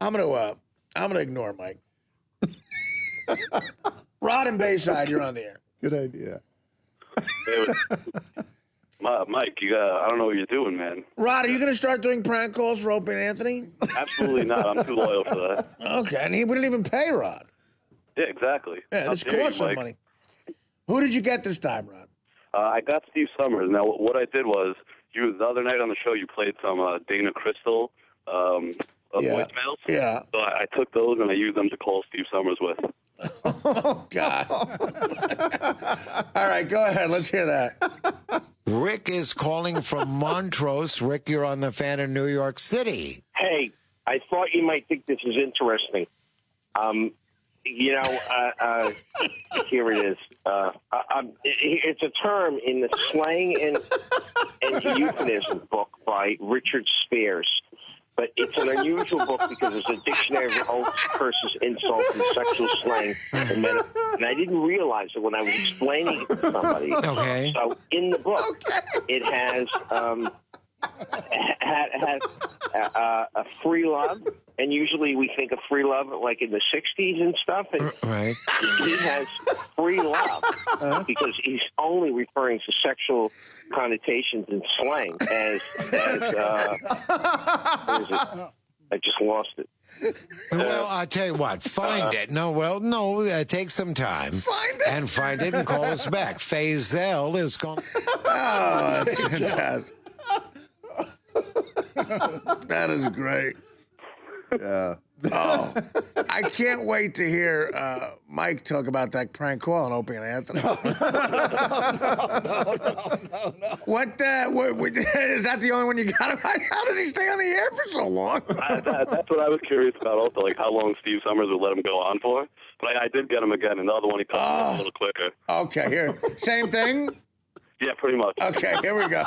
I'm gonna ignore Mike. Rod and Bayside, you're on the air. Good idea. Mike, I don't know what you're doing, man. Rod, are you going to start doing prank calls for Opie and Anthony? Absolutely not. I'm too loyal for that. Okay, and he wouldn't even pay Rod. Yeah, exactly. Yeah, this costs some money. Who did you get this time, Rod? I got Steve Summers. Now, what I did was, the other night on the show, you played some Dana Crystal voicemails. Yeah. So I took those and I used them to call Steve Summers with. Oh, God. All right, go ahead. Let's hear that. Rick is calling from Montrose. Rick, you're on the Fan in New York City. Hey, I thought you might think this is interesting. Here it is. It's a term in the slang and euphemism book by Richard Spears. But it's an unusual book because it's a dictionary of oaths, curses, insults, and sexual slang. And I didn't realize it when I was explaining it to somebody. Okay. So in the book, it has a free love. And usually we think of free love like in the 60s and stuff. And right. He has free love because he's only referring to sexual connotations in slang as what is it? I just lost it. Well, I'll tell you what. Find it. Take some time. Find it. And find it and call us back. Faisal is calling. Oh, that's fantastic. That is great. Yeah. Oh, I can't wait to hear Mike talk about that prank call on Opie and Anthony. No. What is that the only one you got? How does he stay on the air for so long? That's what I was curious about also, like how long Steve Summers would let him go on for. But I did get him again, and the other one he cut a little quicker. Okay, here. Same thing? Yeah, pretty much. Okay, here we go.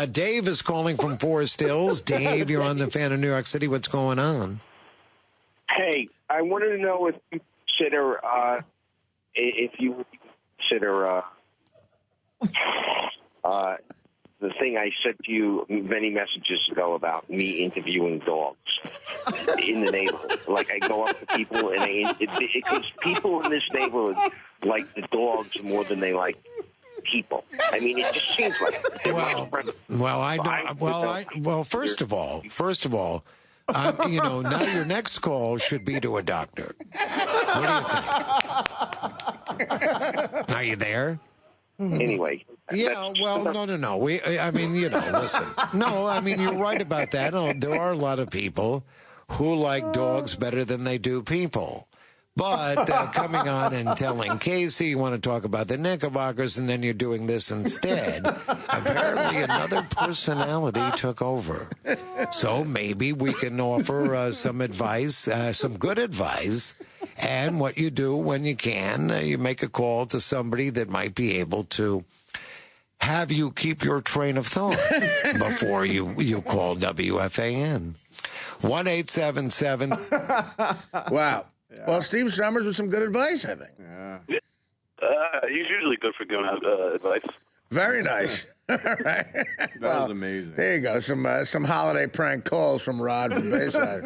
Dave is calling from Forest Hills. Dave, you're on the Fan in New York City. What's going on? Hey, I wanted to know if you consider the thing I said to you many messages ago about me interviewing dogs in the neighborhood. Like I go up to people and because people in this neighborhood like the dogs more than they like people. I mean, it just seems like it. First of all, now your next call should be to a doctor. What do you think? Are you there? Anyway. Yeah, well, no. Listen. No, I mean, you're right about that. There are a lot of people who like dogs better than they do people. But coming on and telling Casey you want to talk about the Knickerbockers and then you're doing this instead, apparently another personality took over. So maybe we can offer some advice, some good advice. And what you do when you can, you make a call to somebody that might be able to have you keep your train of thought before you call WFAN. 1-877. Wow. Yeah. Well, Steve Summers with some good advice, I think. Yeah. He's usually good for giving out advice. Very nice. All right. That was amazing. There you go. Some holiday prank calls from Rod from Bayside.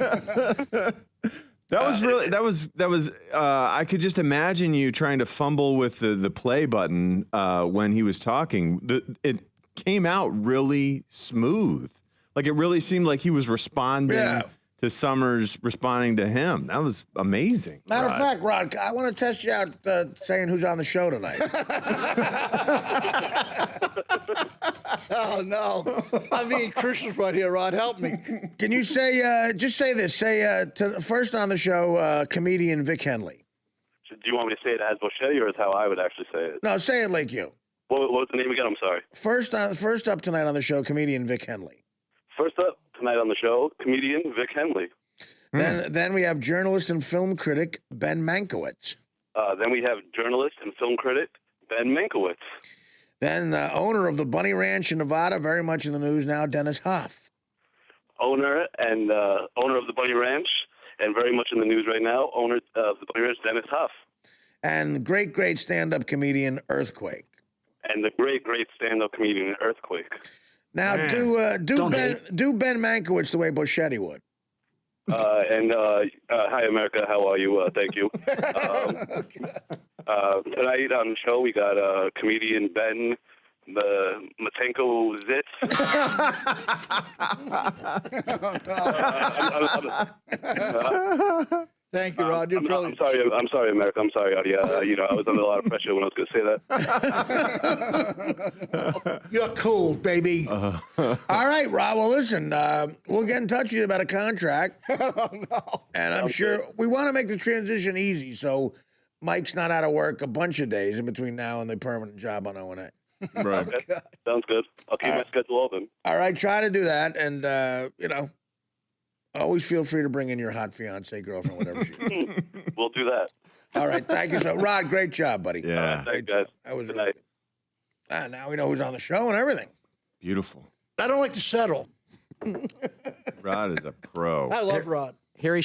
That was I could just imagine you trying to fumble with the play button when he was talking. It came out really smooth. Like it really seemed like he was responding to Summers responding to him. That was amazing. Matter of fact, Rod, I want to test you out saying who's on the show tonight. Oh, no. I'm being Christian right here, Rod. Help me. Can you say, just say this, first on the show, comedian Vic Henley. So do you want me to say it as Boschetti or is how I would actually say it? No, say it like you. What was the name again? I'm sorry. First up tonight on the show, comedian Vic Henley. First up tonight on the show, comedian Vic Henley. Then we have journalist and film critic Ben Mankiewicz. Then we have journalist and film critic Ben Mankiewicz. Then owner of the Bunny Ranch in Nevada, very much in the news now, Dennis Hoff. Owner of the Bunny Ranch and very much in the news right now, owner of the Bunny Ranch, Dennis Hoff. And great stand-up comedian Earthquake. And the great stand-up comedian Earthquake. Now, do Ben Mankiewicz the way Boschetti would. Hi, America. How are you? Thank you. Tonight on the show, we got comedian Ben the Matenko Zitz. Thank you, Rod. You're brilliant. I'm sorry, America. I'm sorry, Artie. I was under a lot of pressure when I was going to say that. You're cool, baby. All right, Rob. Well, listen, we'll get in touch with you about a contract. And I'm sure we want to make the transition easy, so Mike's not out of work a bunch of days in between now and the permanent job on O&A. Right. Okay. Sounds good. I'll keep my schedule open. All right, try to do that, and always feel free to bring in your hot fiance, girlfriend, whatever she is. We'll do that. All right, thank you so Rod, great job, buddy. Yeah. Thanks, guys. That was Good night. Now we know who's on the show and everything. Beautiful. I don't like to settle. Rod is a pro. I love Rod. Harry